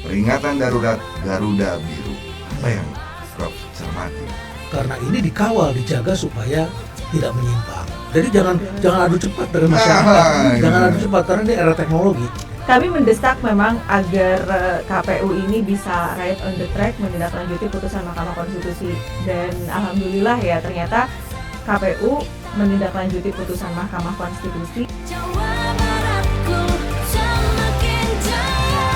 peringatan darurat Garuda Biru. Apa yang Prof cermati? Karena ini dikawal, dijaga supaya tidak menyimpang. Jadi jangan adu cepat dari masyarakat. Jangan adu cepat karena ini era teknologi. Kami mendesak memang agar KPU ini bisa right on the track menindaklanjuti putusan Mahkamah Konstitusi, dan alhamdulillah ya ternyata KPU menindaklanjuti putusan Mahkamah Konstitusi. Jawa Baratku semakin jaya.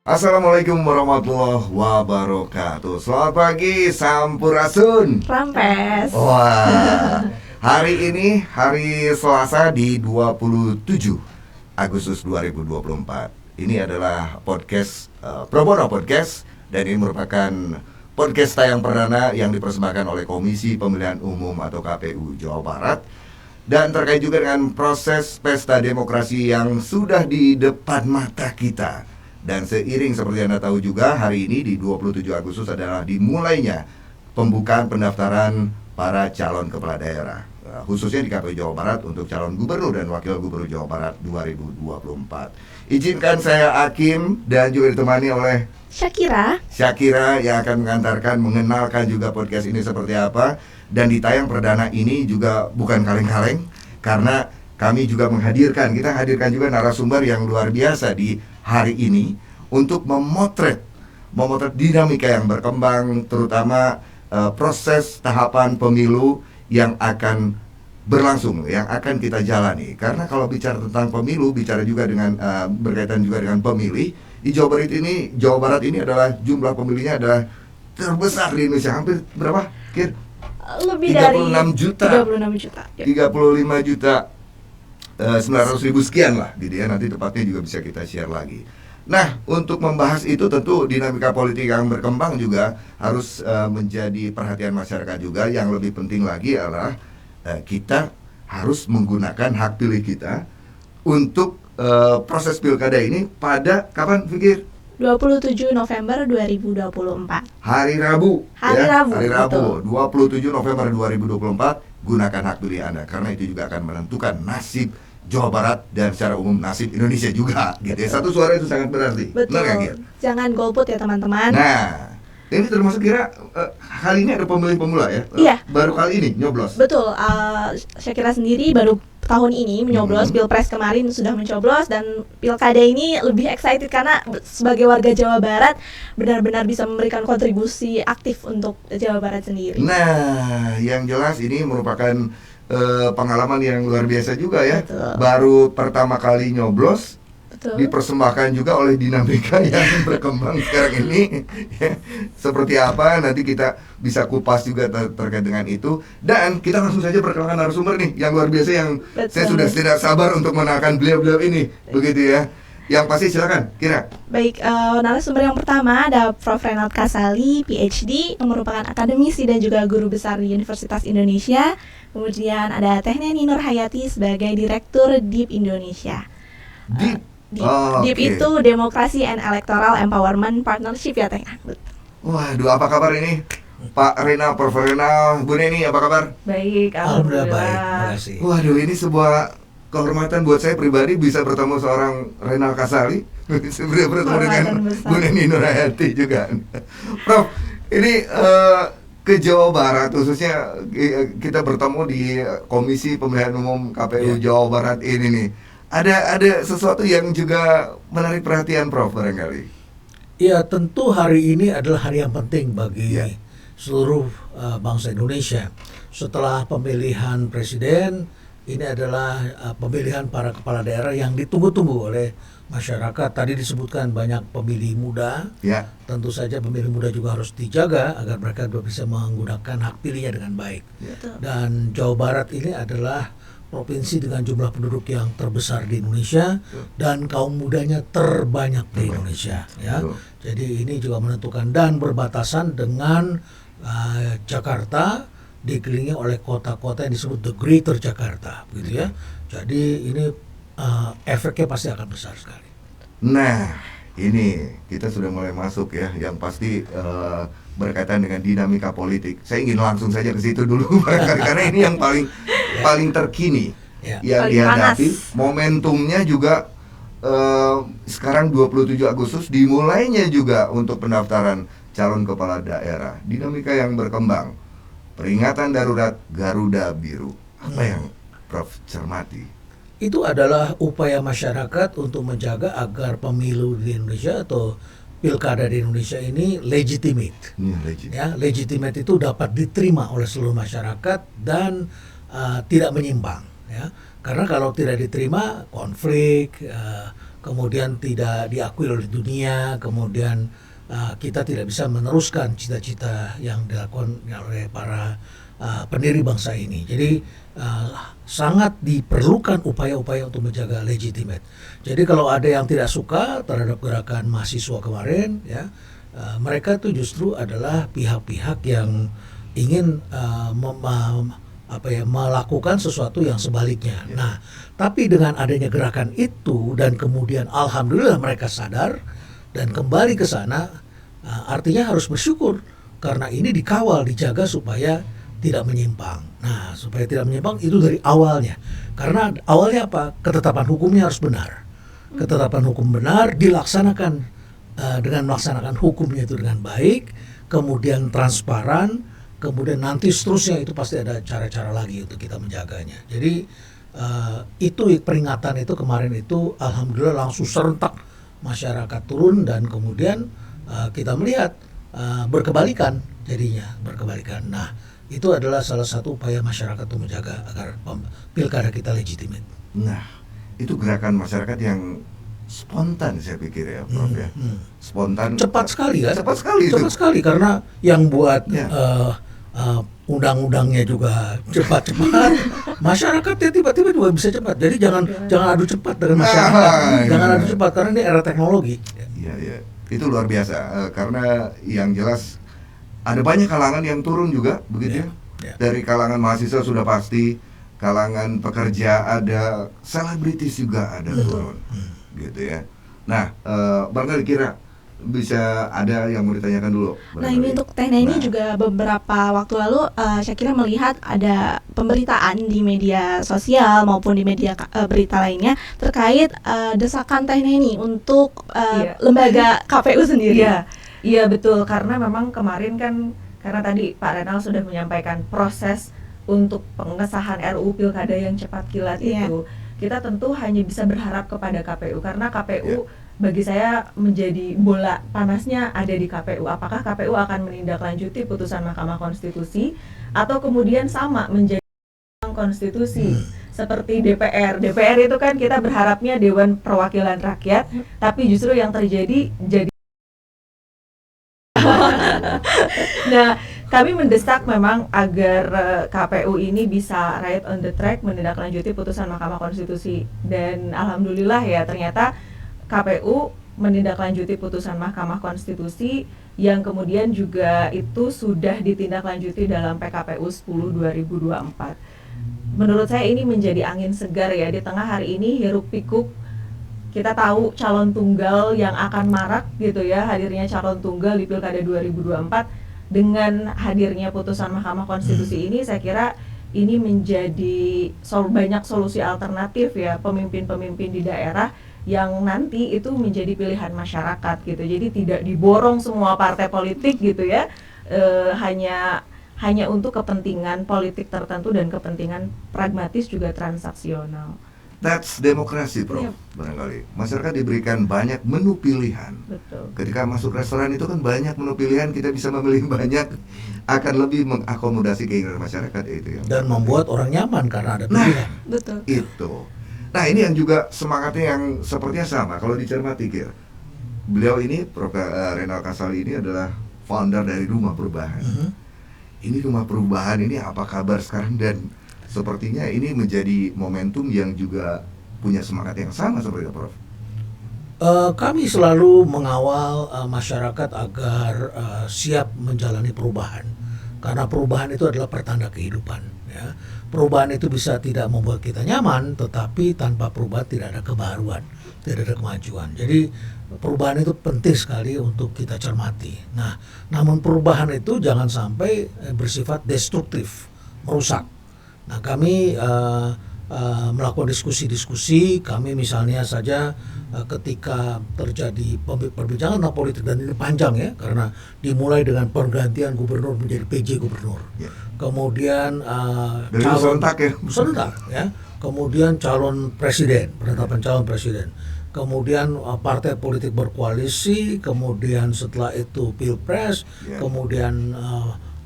Assalamualaikum warahmatullahi wabarakatuh. Selamat pagi, Sampurasun. Rampes. Wah, hari ini hari Selasa di 27 Agustus 2024. Ini adalah podcast Pro Bono Podcast, dan ini merupakan podcast tayang perdana yang dipersembahkan oleh Komisi Pemilihan Umum atau KPU Jawa Barat, dan terkait juga dengan proses pesta demokrasi yang sudah di depan mata kita. Dan seiring seperti Anda tahu juga, hari ini di 27 Agustus adalah dimulainya pembukaan pendaftaran para calon kepala daerah, khususnya di KPU Jawa Barat untuk calon gubernur dan wakil gubernur Jawa Barat 2024. Izinkan saya Hakim dan juga ditemani oleh Syakira yang akan mengenalkan juga podcast ini seperti apa. Dan di tayang perdana ini juga bukan kaleng-kaleng, karena kami juga kita hadirkan juga narasumber yang luar biasa di hari ini untuk memotret dinamika yang berkembang, terutama proses tahapan pemilu yang akan berlangsung, yang akan kita jalani. Karena kalau bicara tentang pemilu, bicara juga dengan berkaitan juga dengan pemilih di Jawa Barat ini adalah jumlah pemilihnya adalah terbesar di Indonesia. Hampir berapa? Lebih 36 juta. 35 juta. 900 ribu sekian lah gitu ya. Nanti tepatnya juga bisa kita share lagi. Nah, untuk membahas itu tentu dinamika politik yang berkembang juga harus menjadi perhatian masyarakat juga. Yang lebih penting lagi adalah kita harus menggunakan hak pilih kita untuk proses pilkada ini pada kapan, Fikir? 27 November 2024. Hari Rabu. Hari Rabu. 27 November 2024, gunakan hak pilih Anda, karena itu juga akan menentukan nasib Jawa Barat dan secara umum nasib Indonesia juga gitu ya. Satu suara itu sangat berarti. Betul. Benar gak, Jangan golput ya teman-teman. Nah, ini termasuk kira kali ini ada pemilih pemula ya? Iya. Baru kali ini nyoblos. Betul. Syakira sendiri baru tahun ini menyoblos. Pilpres kemarin sudah mencoblos, dan pilkada ini lebih excited karena sebagai warga Jawa Barat benar-benar bisa memberikan kontribusi aktif untuk Jawa Barat sendiri. Nah, yang jelas ini merupakan pengalaman yang luar biasa juga ya. Betul. Baru pertama kali nyoblos, Betul. dipersembahkan juga oleh dinamika yang berkembang sekarang ini ya, seperti apa nanti kita bisa kupas juga terkait dengan itu. Dan kita langsung saja perkenalkan narasumber nih yang luar biasa, yang Betul. saya sudah tidak sabar untuk mengenalkan beliau ini. Begitu ya. Yang pasti silakan, Kira. Baik, narasumber yang pertama ada Prof. Renald Kasali, PhD, yang merupakan akademisi dan juga guru besar di Universitas Indonesia. Kemudian ada Teh Neni Nurhayati sebagai Direktur DIP Indonesia. DIP? DIP itu Demokrasi and Electoral Empowerment Partnership ya Teh. Waduh, apa kabar ini? Pak Renal, Prof. Renal, Bu Neni, apa kabar? Baik, Alhamdulillah baik, alhamdulillah. terima kasih. Waduh, ini sebuah kehormatan buat saya pribadi bisa bertemu seorang Renal Kasali, bisa bertemu dengan Kehormatan besar. Bu Neni Nurhayati juga. Prof, ini ke Jawa Barat khususnya kita bertemu di Komisi Pemilihan Umum KPU Jawa Barat ini nih. Ada sesuatu yang juga menarik perhatian Prof barangkali. Ya, tentu hari ini adalah hari yang penting bagi Ya. seluruh bangsa Indonesia. Setelah pemilihan presiden, ini adalah pemilihan para kepala daerah yang ditunggu-tunggu oleh masyarakat. Tadi disebutkan banyak pemilih muda. Ya. Tentu saja pemilih muda juga harus dijaga agar mereka bisa menggunakan hak pilihnya dengan baik. Betul. Dan Jawa Barat ini adalah provinsi dengan jumlah penduduk yang terbesar di Indonesia dan kaum mudanya terbanyak di Indonesia ya. Betul. Jadi ini juga menentukan, dan berbatasan dengan Jakarta, dikelilingi oleh kota-kota yang disebut the Greater Jakarta gitu ya. Jadi ini efeknya pasti akan besar sekali. Nah, ini kita sudah mulai masuk ya, yang pasti berkaitan dengan dinamika politik. Saya ingin langsung saja ke situ dulu barangkali, karena ini yang paling terkini. Ya. yang Paling dihadapi. panas. Momentumnya juga sekarang 27 Agustus dimulainya juga untuk pendaftaran calon kepala daerah. Dinamika yang berkembang. Peringatan darurat Garuda Biru. Apa yang Prof cermati? Itu adalah upaya masyarakat untuk menjaga agar pemilu di Indonesia atau pilkada di Indonesia ini legitimate. Ini legit. Ya, legitimate itu dapat diterima oleh seluruh masyarakat dan tidak menyimpang. Ya, karena kalau tidak diterima konflik, kemudian tidak diakui oleh dunia, kemudian kita tidak bisa meneruskan cita-cita yang dilakukan oleh para pendiri bangsa ini. Jadi sangat diperlukan upaya-upaya untuk menjaga legitimate. Jadi kalau ada yang tidak suka terhadap gerakan mahasiswa kemarin, ya mereka itu justru adalah pihak-pihak yang ingin melakukan sesuatu yang sebaliknya. Nah, tapi dengan adanya gerakan itu dan kemudian alhamdulillah mereka sadar dan kembali ke sana, artinya harus bersyukur karena ini dikawal, dijaga supaya tidak menyimpang. Nah, supaya tidak menyimpang itu dari awalnya. Karena awalnya apa? Ketetapan hukumnya harus benar. Ketetapan hukum benar dilaksanakan dengan melaksanakan hukumnya itu dengan baik, kemudian transparan, kemudian nanti seterusnya itu pasti ada cara-cara lagi untuk kita menjaganya. Jadi itu peringatan itu kemarin itu alhamdulillah langsung serentak masyarakat turun dan kemudian kita melihat berkebalikan jadinya berkebalikan. Nah, itu adalah salah satu upaya masyarakat untuk menjaga agar pilkada kita legitimate. Nah, itu gerakan masyarakat yang spontan saya pikir ya, Prof ya. Spontan. Cepat sekali kan? Cepat sekali itu. Cepat sekali karena yang buat Ya. undang-undangnya juga cepat-cepat. Masyarakatnya tiba-tiba juga bisa cepat. Jadi jangan adu cepat dengan masyarakat. Jangan adu cepat karena ini era teknologi. Iya, iya. Itu luar biasa karena yang jelas ada banyak kalangan yang turun juga begitu ya. Ya. Dari kalangan mahasiswa sudah pasti, kalangan pekerja ada, selebritis juga ada turun. Gitu ya. Nah, barangkali kira bisa ada yang mau ditanyakan dulu. Nah, ini untuk teknik ini juga beberapa waktu lalu Syakira melihat ada pemberitaan di media sosial maupun di media berita lainnya terkait desakan teknik ini untuk Iya. lembaga KPU sendiri. Iya betul, karena memang kemarin kan karena tadi Pak Renal sudah menyampaikan proses untuk pengesahan RUU Pilkada yang cepat kilat Iya. itu, kita tentu hanya bisa berharap kepada KPU karena KPU bagi saya menjadi bola panasnya ada di KPU. Apakah KPU akan menindaklanjuti putusan Mahkamah Konstitusi atau kemudian sama menjadi konstitusi seperti DPR. DPR itu kan kita berharapnya Dewan Perwakilan Rakyat, tapi justru yang terjadi jadi Nah, kami mendesak memang agar KPU ini bisa right on the track menindaklanjuti putusan Mahkamah Konstitusi dan alhamdulillah ya ternyata KPU menindaklanjuti putusan Mahkamah Konstitusi yang kemudian juga itu sudah ditindaklanjuti dalam PKPU 10 2024. Menurut saya ini menjadi angin segar ya di tengah hari ini hiruk pikuk. Kita tahu calon tunggal yang akan marak gitu ya, hadirnya calon tunggal di Pilkada 2024 dengan hadirnya putusan Mahkamah Konstitusi ini saya kira ini menjadi banyak solusi alternatif ya pemimpin-pemimpin di daerah yang nanti itu menjadi pilihan masyarakat gitu. Jadi tidak diborong semua partai politik gitu ya. Hanya untuk kepentingan politik tertentu dan kepentingan pragmatis juga transaksional. That's demokrasi, Prof. Iya. Barangkali masyarakat diberikan banyak menu pilihan. Betul. Ketika masuk restoran itu kan banyak menu pilihan, kita bisa memilih banyak, akan lebih mengakomodasi keinginan masyarakat itu yang Dan penting. membuat orang nyaman karena ada Nah, pilihan. Betul. itu. Nah, ini yang juga semangatnya yang sepertinya sama. Kalau dicermati, Kir, beliau ini Prof. Renal Kasali ini adalah founder dari Rumah Perubahan. Ini Rumah Perubahan ini apa kabar sekarang dan sepertinya ini menjadi momentum yang juga punya semangat yang sama seperti itu, Prof. Kami selalu mengawal masyarakat agar siap menjalani perubahan karena perubahan itu adalah pertanda kehidupan ya. Perubahan itu bisa tidak membuat kita nyaman, tetapi tanpa perubahan tidak ada kebaruan, tidak ada kemajuan. Jadi perubahan itu penting sekali untuk kita cermati. Nah, namun perubahan itu jangan sampai bersifat destruktif, merusak. Nah, kami melakukan diskusi-diskusi. Kami misalnya saja ketika terjadi perbincangan tentang politik, dan ini panjang ya, karena dimulai dengan pergantian gubernur menjadi PJ gubernur, Ya. kemudian Dari serentak ya. serentak ya, kemudian calon presiden, penetapan calon presiden, kemudian partai politik berkoalisi, kemudian setelah itu pilpres, Ya. kemudian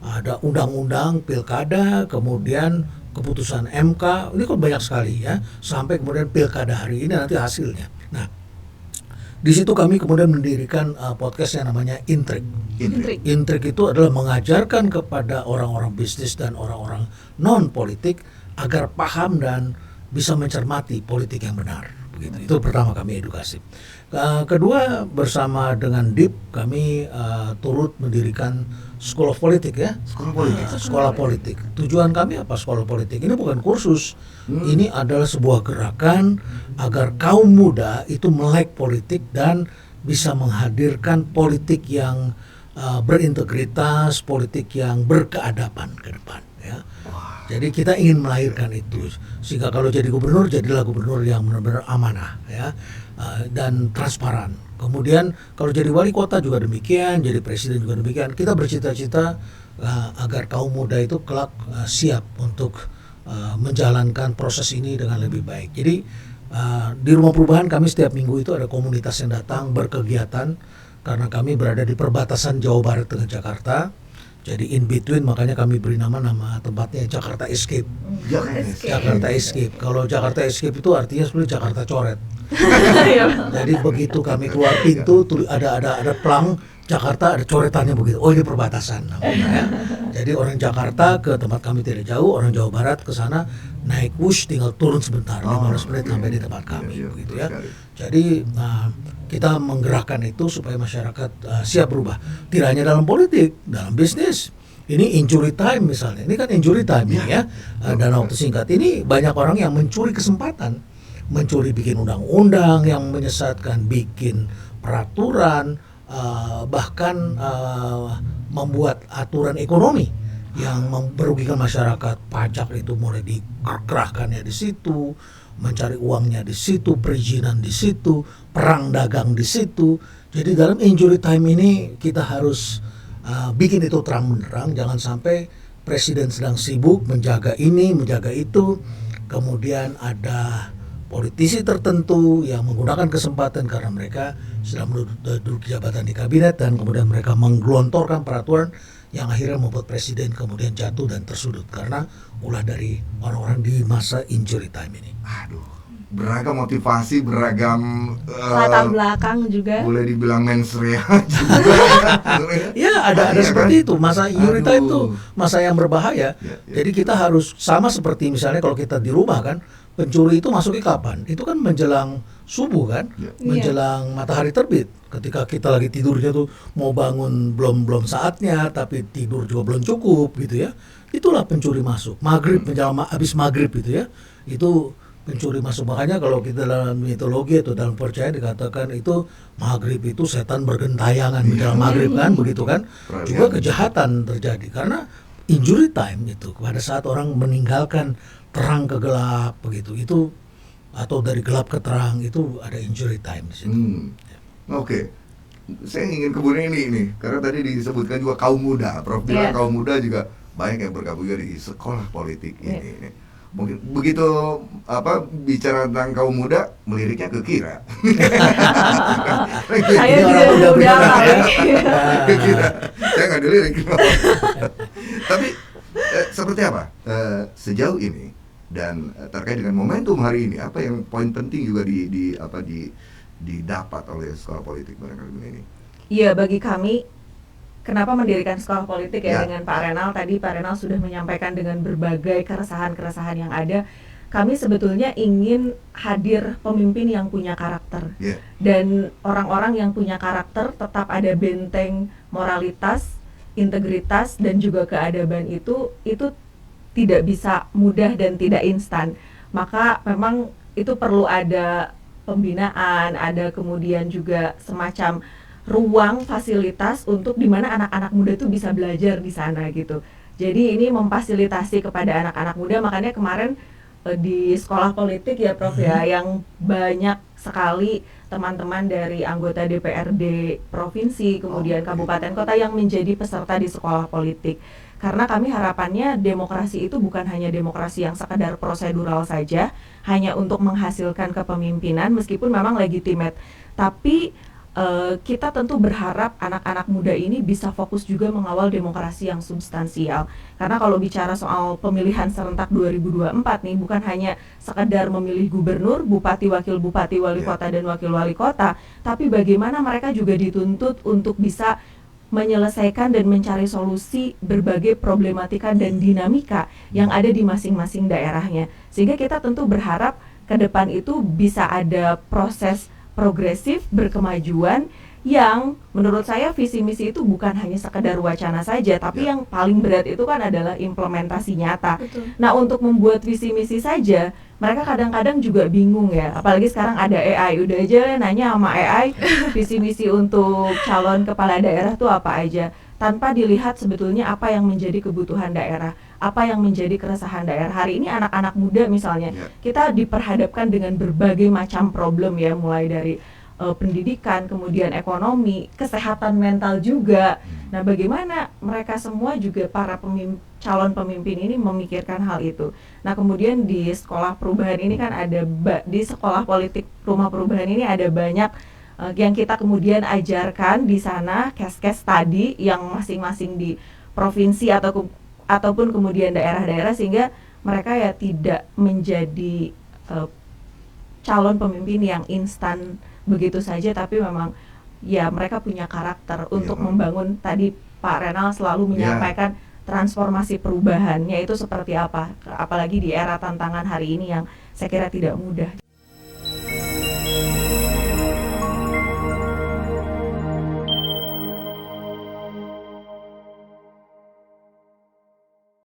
ada undang-undang pilkada, kemudian keputusan MK, ini kan banyak sekali ya, sampai kemudian pilkada hari ini nanti hasilnya. Nah, di situ kami kemudian mendirikan podcast yang namanya Intrik. Intrik. Intrik itu adalah mengajarkan kepada orang-orang bisnis dan orang-orang non politik agar paham dan bisa mencermati politik yang benar. Begitu. Itu pertama, kami edukasi. Kedua, bersama dengan DIP kami turut mendirikan School of Politik ya. Sekolah politik. Sekolah politik. Tujuan kami apa sekolah politik? Ini bukan kursus. Ini adalah sebuah gerakan agar kaum muda itu melek politik dan bisa menghadirkan politik yang berintegritas, politik yang berkeadaban ke depan ya. Jadi kita ingin melahirkan itu, sehingga kalau jadi gubernur, jadilah gubernur yang benar-benar amanah ya, dan transparan. Kemudian kalau jadi wali kota juga demikian, jadi presiden juga demikian. Kita bercita-cita agar kaum muda itu kelak siap untuk menjalankan proses ini dengan lebih baik. Jadi di Rumah Perubahan kami setiap minggu itu ada komunitas yang datang berkegiatan, karena kami berada di perbatasan Jawa Barat dengan Jakarta. Jadi in between, makanya kami beri nama tempatnya Jakarta Escape. Jakarta Escape. Kalau Jakarta Escape itu artinya sebenarnya Jakarta coret. Jadi begitu kami keluar pintu, ada plang Jakarta, ada coretannya begitu. Oh, ini perbatasan namanya ya. Jadi orang Jakarta ke tempat kami tidak jauh, orang Jawa Barat ke sana naik bus, tinggal turun sebentar, 15 menit sampai di tempat kami, begitu ya. Jadi kita menggerakkan itu supaya masyarakat siap berubah. Tidak hanya dalam politik, dalam bisnis. Ini injury time misalnya. Ini kan injury time ya. Dalam waktu singkat ini banyak orang yang mencuri kesempatan, mencuri bikin undang-undang yang menyesatkan, bikin peraturan, bahkan membuat aturan ekonomi yang merugikan masyarakat. Pajak itu mulai dikerahkannya di situ, mencari uangnya di situ, perizinan di situ, perang dagang di situ. Jadi dalam injury time ini kita harus bikin itu terang benderang. Jangan sampai presiden sedang sibuk menjaga ini, menjaga itu, kemudian ada politisi tertentu yang menggunakan kesempatan karena mereka sedang duduk jabatan di kabinet, dan kemudian mereka menggelontorkan peraturan yang akhirnya membuat presiden kemudian jatuh dan tersudut karena ulah dari orang-orang di masa injury time ini. Aduh, beragam motivasi, beragam latar belakang juga. boleh dibilang mensrea juga ya. Ya, ada Iya seperti kan? itu. Masa injury time itu Aduh. masa yang berbahaya. Ya. Jadi kita harus sama seperti misalnya kalau kita di rumah kan, pencuri itu masuknya kapan? Itu kan menjelang subuh kan, Ya. menjelang matahari terbit. Ketika kita lagi tidurnya tuh mau bangun belum saatnya, tapi tidur juga belum cukup gitu ya. Itulah pencuri masuk. Maghrib menjelang habis maghrib gitu ya. Itu pencuri masuk. Makanya kalau kita dalam mitologi atau dalam percaya dikatakan itu maghrib itu setan bergentayangan menjelang maghrib kan, begitu kan. Juga kejahatan terjadi karena injury time itu pada saat orang meninggalkan terang ke gelap begitu, itu atau dari gelap ke terang, itu ada injury time di situ. Oke. Saya ingin kemudian ini karena tadi disebutkan juga kaum muda. Prof bilang kaum muda juga banyak yang bergabung juga di sekolah politik ini. Mungkin begitu bicara tentang kaum muda, meliriknya ke Kira. Saya Ini orang juga muda udah beneran ya. Ke Kira. Saya nggak dilirik. Tapi seperti apa sejauh ini, dan terkait dengan momentum hari ini, apa yang poin penting juga didapat oleh sekolah politik barangkali ini? Iya, bagi kami, kenapa mendirikan sekolah politik Ya. dengan Pak Renal tadi, Pak Renal sudah menyampaikan dengan berbagai keresahan-keresahan yang ada. Kami sebetulnya ingin hadir pemimpin yang punya karakter, Ya. dan orang-orang yang punya karakter tetap ada benteng moralitas, integritas, dan juga keadaban itu tidak bisa mudah dan tidak instan. Maka memang itu perlu ada pembinaan, ada kemudian juga semacam ruang fasilitas untuk di mana anak-anak muda itu bisa belajar di sana gitu. Jadi ini memfasilitasi kepada anak-anak muda, makanya kemarin di sekolah politik ya Prof ya, yang banyak sekali teman-teman dari anggota DPRD provinsi, kemudian kabupaten kota yang menjadi peserta di sekolah politik. Karena kami harapannya demokrasi itu bukan hanya demokrasi yang sekadar prosedural saja, hanya untuk menghasilkan kepemimpinan meskipun memang legitimate. Tapi kita tentu berharap anak-anak muda ini bisa fokus juga mengawal demokrasi yang substansial. Karena kalau bicara soal pemilihan serentak 2024 nih, bukan hanya sekedar memilih gubernur, bupati, wakil bupati, wali kota, dan wakil wali kota, tapi bagaimana mereka juga dituntut untuk bisa menyelesaikan dan mencari solusi berbagai problematika dan dinamika yang ada di masing-masing daerahnya. Sehingga kita tentu berharap ke depan itu bisa ada proses progresif berkemajuan yang menurut saya visi misi itu bukan hanya sekedar wacana saja, tapi yang paling berat itu kan adalah implementasi nyata. Betul. Nah, untuk membuat visi misi saja mereka kadang-kadang juga bingung ya, apalagi sekarang ada AI. Udah aja nanya sama AI visi misi untuk calon kepala daerah tuh apa aja, tanpa dilihat sebetulnya apa yang menjadi kebutuhan daerah, apa yang menjadi keresahan daerah. Hari ini anak-anak muda misalnya, kita diperhadapkan dengan berbagai macam problem ya, mulai dari pendidikan, kemudian ekonomi, kesehatan mental juga. Nah, bagaimana mereka semua juga para calon pemimpin ini memikirkan hal itu. Nah, kemudian di sekolah perubahan ini kan ada di sekolah politik rumah perubahan ini ada banyak yang kita kemudian ajarkan di sana, case-case tadi yang masing-masing di provinsi ataupun kemudian daerah-daerah, sehingga mereka ya tidak menjadi calon pemimpin yang instan begitu saja, tapi memang ya mereka punya karakter untuk membangun. Tadi Pak Renal selalu menyampaikan transformasi perubahannya itu seperti apa, apalagi di era tantangan hari ini yang saya kira tidak mudah.